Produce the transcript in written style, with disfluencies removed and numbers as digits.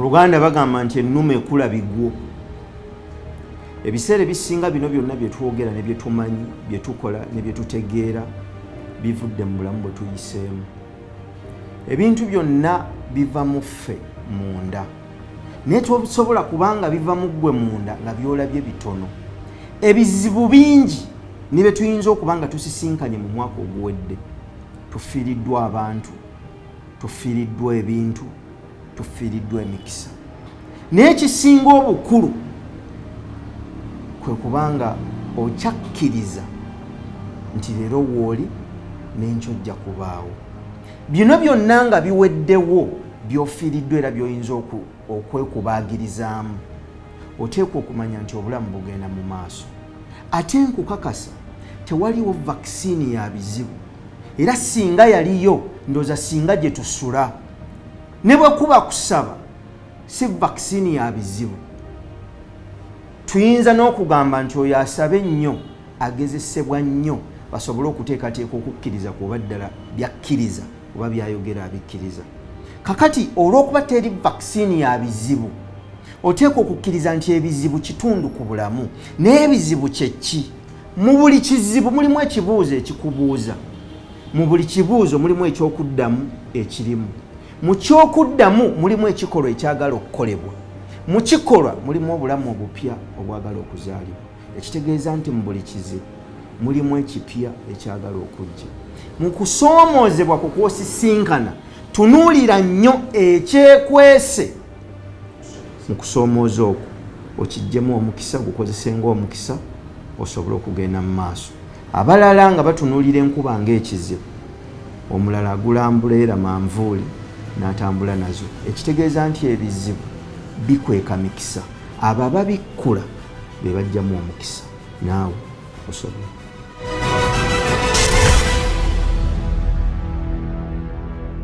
Oluganda bagamba nti ennume ekula bigwo. Ebiseera ebisinga bino byonna bye twogera ne bye tumanyi, bye tukola ne bye tutegeera bivudde mu bulamu bwe tuyiseemu. Ebintu byonna biva mu ffe munda. Naye tosobola kubanga biva mu ggwe munda nga byolabye bitono. Ebizibu bingi ne bye tuyinza okuba nga tusisinkanye mu mwaka oguwedde. Tufiiriddwa abantu, tufiiriddwa ebintu, tufiiriddwa emikisa. Naye ekisinga obukulu kwe kubanga okyakkiriza nti leero wooli n'enkyo kubaawo. Bino byonna nga biweddewo by'ofiiriddwa era by'oyinza okwekubaagirizaamu, oteekwa okumanya nti obulamu bugenda mu maaso. Ate nkukakasa tewaliwo vaccine ya bizibu, era singa yaliyo ndooza singa gye tusula. Ne bwe kuba kusaba si vaccine ya bizibu. Tuyinza n'okugamba nti oyo asabe nnyo, agezesebwa nnyo basobole okuteekateeka okukkiriza kuba ddala byakkiriza oba byayogera abikkiriza. Kakati olw'okuba teri vaccine ya bizibu, oteekwa okukkiriza nti ebizibu kitundu ku bulamu. Naye ebizibu kye ki? Mu buli kizibu mulimu ekibuuzo ekikubuuza. Mu buli kibuuzo mulimu ekyokuddamu ekirimu. Mu kyokuddamu mulimu ekikolwa ekyagala okukolebwa. Mu kikolwa mulimu obulamu obupya obwagala okuzaalibwa. Ekitegeeza nti mu buli kizibu mulimu ekipya ekyagala okujja. Mu kusoomoozebwa ku kwosisinkana tunuulira nnyo ekyekwese mu kusoomooza okwo, okiggyemu omukisa, gukozese ng'omukisa osobole okugenda mu maaso. Abalala nga batunuulira enkuba ng'ekizibu, omulala agulambula era manvuuli n'atambula nazo. Ekitegeeza nti ebizibu bikweka mikisa. Abo ababikkula be bajjamu omukisa, naawe osobola.